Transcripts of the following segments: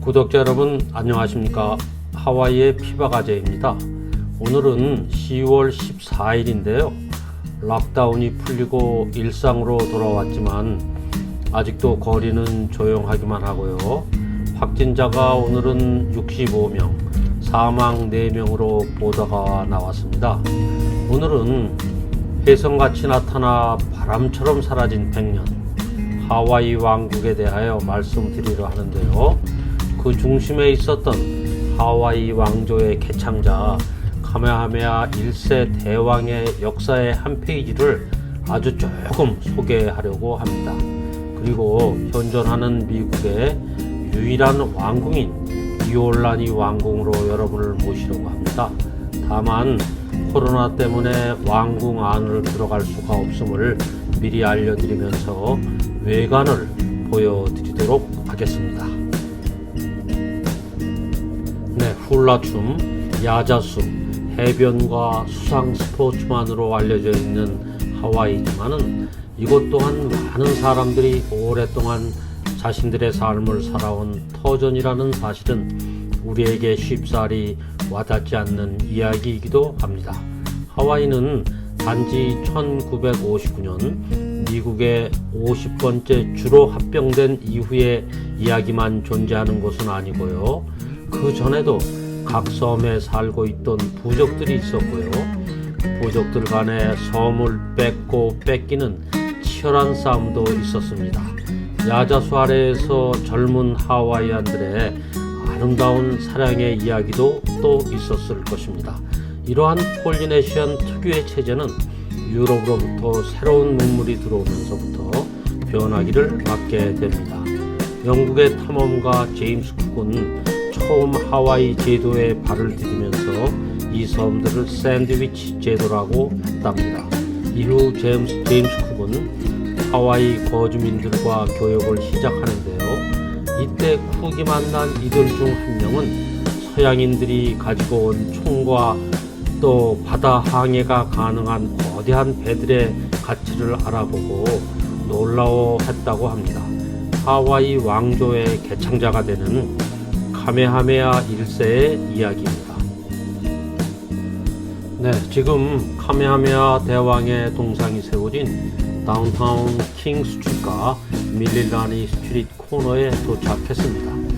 구독자 여러분 안녕하십니까. 하와이의 피바가제입니다. 오늘은 10월 14일인데요 락다운이 풀리고 일상으로 돌아왔지만 아직도 거리는 조용하기만 하고요. 확진자가 오늘은 65명, 사망 4명으로 보도가 나왔습니다. 오늘은 혜성같이 나타나 바람처럼 사라진 100년 하와이 왕국에 대하여 말씀드리려 하는데요. 그 중심에 있었던 하와이 왕조의 개창자 카메하메아 1세 대왕의 역사의 한 페이지를 아주 조금 소개하려고 합니다. 그리고 현존하는 미국의 유일한 왕궁인 이올라니 왕궁으로 여러분을 모시려고 합니다. 다만 코로나 때문에 왕궁 안으로 들어갈 수가 없음을 미리 알려드리면서 외관을 보여드리도록 하겠습니다. 네, 훌라춤, 야자수, 해변과 수상 스포츠만으로 알려져 있는 하와이지만은 이곳 또한 많은 사람들이 오랫동안 자신들의 삶을 살아온 터전이라는 사실은 우리에게 쉽사리 와닿지 않는 이야기이기도 합니다. 하와이는 단지 1959년 미국의 50번째 주로 합병된 이후의 이야기만 존재하는 곳은 아니고요. 그 전에도 각 섬에 살고 있던 부족들이 있었고요. 부족들 간에 섬을 뺏고 뺏기는 치열한 싸움도 있었습니다. 야자수 아래에서 젊은 하와이안들의 아름다운 사랑의 이야기도 또 있었을 것입니다. 이러한 폴리네시안 특유의 체제는 유럽으로부터 새로운 문물이 들어오면서부터 변하기를 맞게 됩니다. 영국의 탐험가 제임스 쿡은 처음 하와이 제도에 발을 디디면서 이 섬들을 샌드위치 제도라고 했답니다. 이후 제임스 쿡은 하와이 거주민들과 교역을 시작하는데요. 이때 쿡이 만난 이들 중 한 명은 서양인들이 가지고 온 총과 또 바다 항해가 가능한 거대한 배들의 가치를 알아보고 놀라워했다고 합니다. 하와이 왕조의 개창자가 되는 카메하메아 1세의 이야기입니다. 네, 지금 카메하메아 대왕의 동상이 세워진 다운타운 킹 스트리트과 밀릴라니 스트리트 코너에 도착했습니다.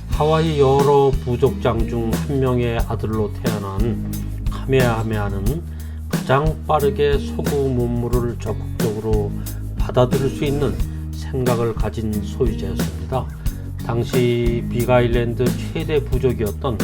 하와이 여러 부족장 중 한 명의 아들로 태어난 카메하메아는 가장 빠르게 서구 문물을 적극적으로 받아들일 수 있는 생각을 가진 소유자였습니다. 당시 빅아일랜드 최대 부족이었던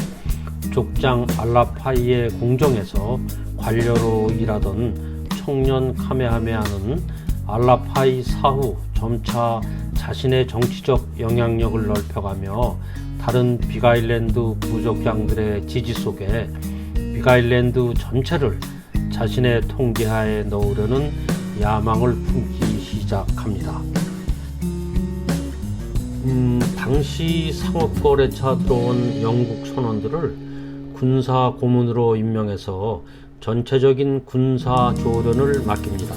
족장 알라파이의 공정에서 관료로 일하던 청년 카메하메아는 알라파이 사후 점차 자신의 정치적 영향력을 넓혀가며 다른 빅아일랜드 부족장들의 지지 속에 빅아일랜드 전체를 자신의 통제하에 넣으려는 야망을 품기 시작합니다. 당시 상업거래차 들어온 영국 선원들을 군사 고문으로 임명해서 전체적인 군사 조련을 맡깁니다.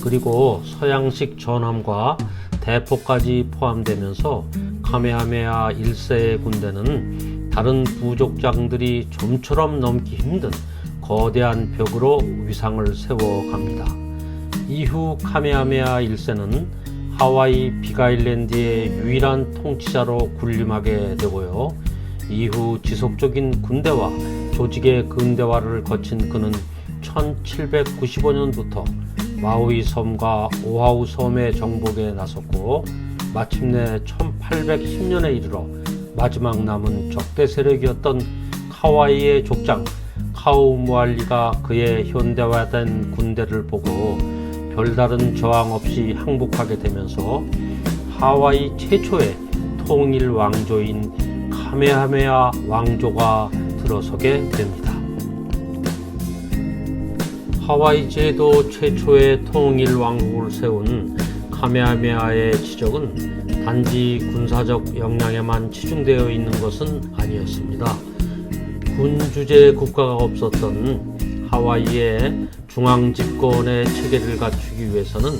그리고 서양식 전함과 대포까지 포함되면서 카메하메아 1세의 군대는 다른 부족장들이 좀처럼 넘기 힘든 거대한 벽으로 위상을 세워갑니다. 이후 카메하메아 1세는 하와이 빅아일랜드의 유일한 통치자로 군림하게 되고요. 이후 지속적인 군대와 조직의 근대화를 거친 그는 1795년부터 마우이 섬과 오아후 섬의 정복에 나섰고 마침내 1810년에 이르러 마지막 남은 적대 세력이었던 카와이의 족장 카우무알리가 그의 현대화된 군대를 보고 별다른 저항 없이 항복하게 되면서 하와이 최초의 통일 왕조인 카메하메아 왕조가 들어서게 됩니다. 하와이 제도 최초의 통일 왕국을 세운 카메하메아의 지적은 단지 군사적 역량에만 치중되어 있는 것은 아니었습니다. 군 주재 국가가 없었던 하와이의 중앙 집권의 체계를 갖추기 위해서는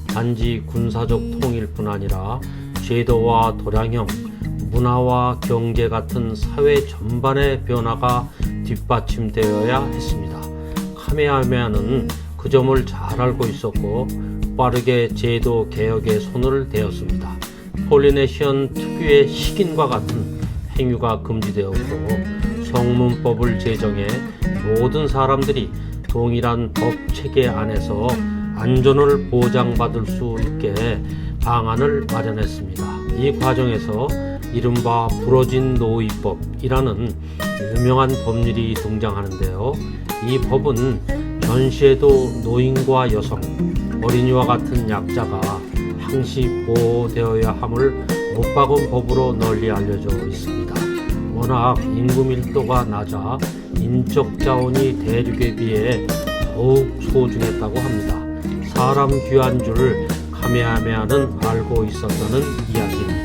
단지 군사적 통일뿐 아니라 제도와 도량형, 문화와 경제 같은 사회 전반의 변화가 뒷받침되어야 했습니다. 카메하메아는 그 점을 잘 알고 있었고 빠르게 제도 개혁에 손을 대었습니다. 폴리네시안 특유의 식인과 같은 행위가 금지되었고 성문법을 제정해 모든 사람들이 동일한 법 체계 안에서 안전을 보장받을 수 있게 방안을 마련했습니다. 이 과정에서 이른바 부러진 노이법이라는 유명한 법률이 등장하는데요. 이 법은 전시에도 노인과 여성, 어린이와 같은 약자가 항시 보호되어야 함을 못 박은 법으로 널리 알려져 있습니다. 워낙 인구 밀도가 낮아 인적 자원이 대륙에 비해 더욱 소중했다고 합니다. 사람 귀한 줄 카메하메아는 알고 있었다는 이야기입니다.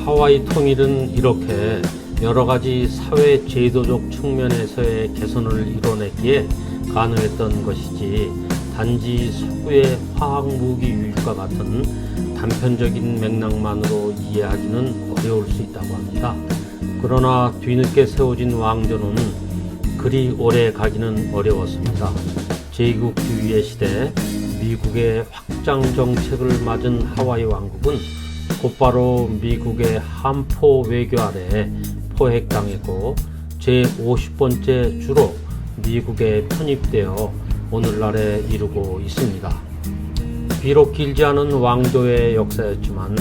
하와이 통일은 이렇게 여러가지 사회 제도적 측면에서의 개선을 이뤄냈기에 가능했던 것이지 단지 서구의 화학무기 유입과 같은 단편적인 맥락만으로 이해하기는 어려울 수 있다고 합니다. 그러나 뒤늦게 세워진 왕조는 그리 오래 가기는 어려웠습니다. 제국주의의 시대 미국의 확장 정책을 맞은 하와이 왕국은 곧바로 미국의 함포 외교 아래 포획당했고 제50번째 주로 미국에 편입되어 오늘날에 이르고 있습니다. 비록 길지 않은 왕조의 역사였지만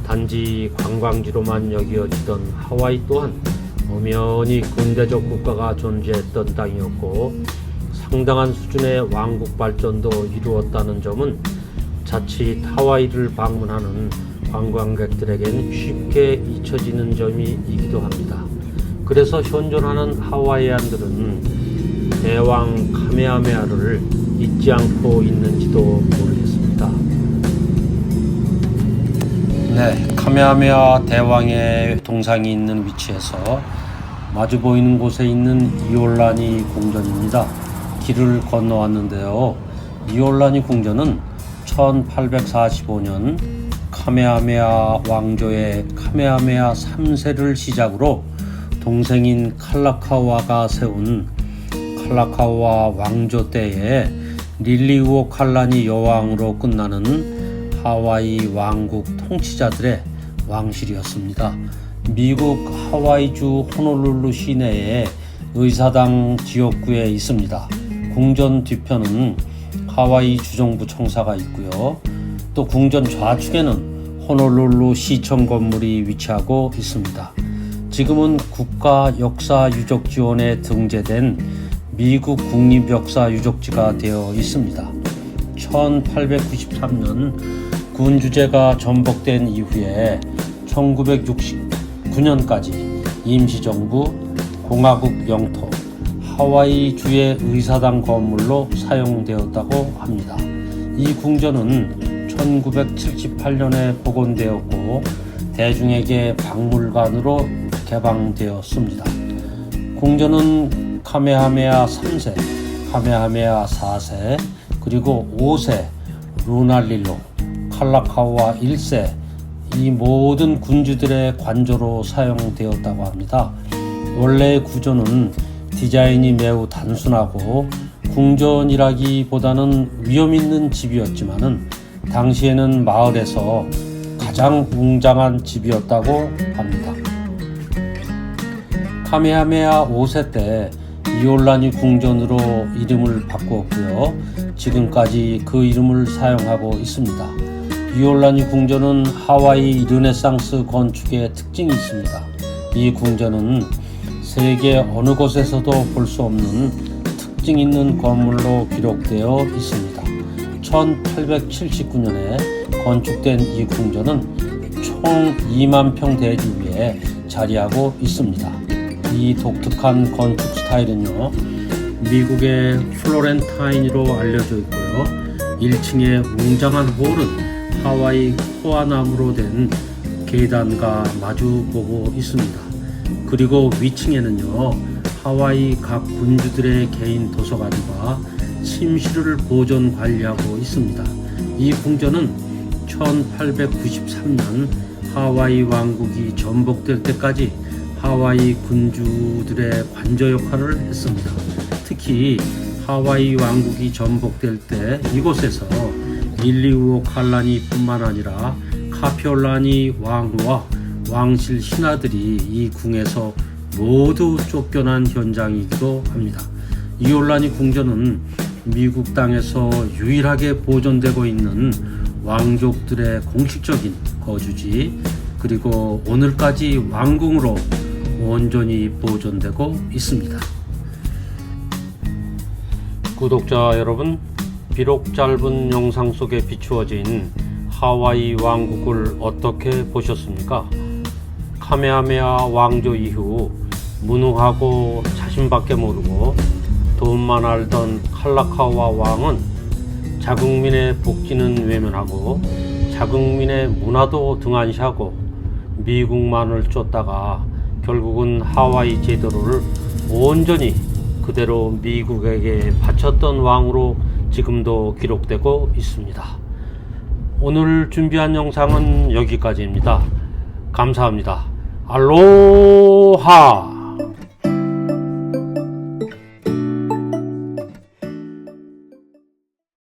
단지 관광지로만 여겨지던 하와이 또한 엄연히 근대적 국가가 존재했던 땅이었고 상당한 수준의 왕국 발전도 이루었다는 점은 자칫 하와이를 방문하는 관광객들에겐 쉽게 잊혀지는 점이기도 합니다. 그래서 현존하는 하와이안들은 대왕 카메하메아를 잊지 않고 있는지도 모르겠습니다. 네, 카메하메아 대왕의 동상이 있는 위치에서 마주 보이는 곳에 있는 이올라니 궁전입니다. 길을 건너왔는데요. 이올라니 궁전은 1845년 카메하메아 왕조의 카메하메아 3세를 시작으로 동생인 칼라카우아가 세운 칼라카우아 왕조 때에 릴리우오 칼란이 여왕으로 끝나는 하와이 왕국 통치자들의 왕실이었습니다. 미국 하와이주 호놀룰루 시내에 의사당 지역구에 있습니다. 궁전 뒤편은 하와이 주정부 청사가 있고요. 또 궁전 좌측에는 호놀룰루 시청 건물이 위치하고 있습니다. 지금은 국가역사유적지원에 등재된 미국 국립역사유적지가 되어 있습니다. 1893년 군주제가 전복된 이후에 1969년까지 임시정부, 공화국 영토, 하와이주의 의사당 건물로 사용되었다고 합니다. 이 궁전은 1978년에 복원되었고 대중에게 박물관으로 개방되었습니다. 궁전은 카메하메아 3세, 카메하메아 4세, 그리고 5세 루날릴로, 칼라카우아 1세 이 모든 군주들의 관저로 사용되었다고 합니다. 원래 구조는 디자인이 매우 단순하고 궁전이라기보다는 위험 있는 집이었지만은 당시에는 마을에서 가장 웅장한 집이었다고 합니다. 카메하메아 5세 때 이올라니 궁전으로 이름을 바꾸었고요. 지금까지 그 이름을 사용하고 있습니다. 이올라니 궁전은 하와이 르네상스 건축의 특징이 있습니다. 이 궁전은 세계 어느 곳에서도 볼 수 없는 특징 있는 건물로 기록되어 있습니다. 1879년에 건축된 이 궁전은 총 2만 평 대지 위에 자리하고 있습니다. 이 독특한 건축 스타일은요, 미국의 플로렌타인으로 알려져 있고요. 1층의 웅장한 홀은 하와이 코아나무로 된 계단과 마주보고 있습니다. 그리고 위층에는요, 하와이 각 군주들의 개인 도서관과 침실을 보존 관리하고 있습니다. 이 궁전은 1893년 하와이 왕국이 전복될 때까지 하와이 군주들의 관저 역할을 했습니다. 특히 하와이 왕국이 전복될 때 이곳에서 밀리우오 칼라니 뿐만 아니라 카피올라니 왕후와 왕실 신하들이 이 궁에서 모두 쫓겨난 현장이기도 합니다. 이올라니 궁전은 미국 땅에서 유일하게 보존되고 있는 왕족들의 공식적인 거주지, 그리고 오늘까지 왕궁으로 온전히 보존되고 있습니다. 구독자 여러분, 비록 짧은 영상 속에 비추어진 하와이 왕국을 어떻게 보셨습니까? 카메하메하 왕조 이후 무능하고 자신밖에 모르고 돈만 알던 칼라카와 왕은 자국민의 복지는 외면하고 자국민의 문화도 등한시하고 미국만을 쫓다가 결국은 하와이 제도를 온전히 그대로 미국에게 바쳤던 왕으로 지금도 기록되고 있습니다. 오늘 준비한 영상은 여기까지입니다. 감사합니다. 알로하!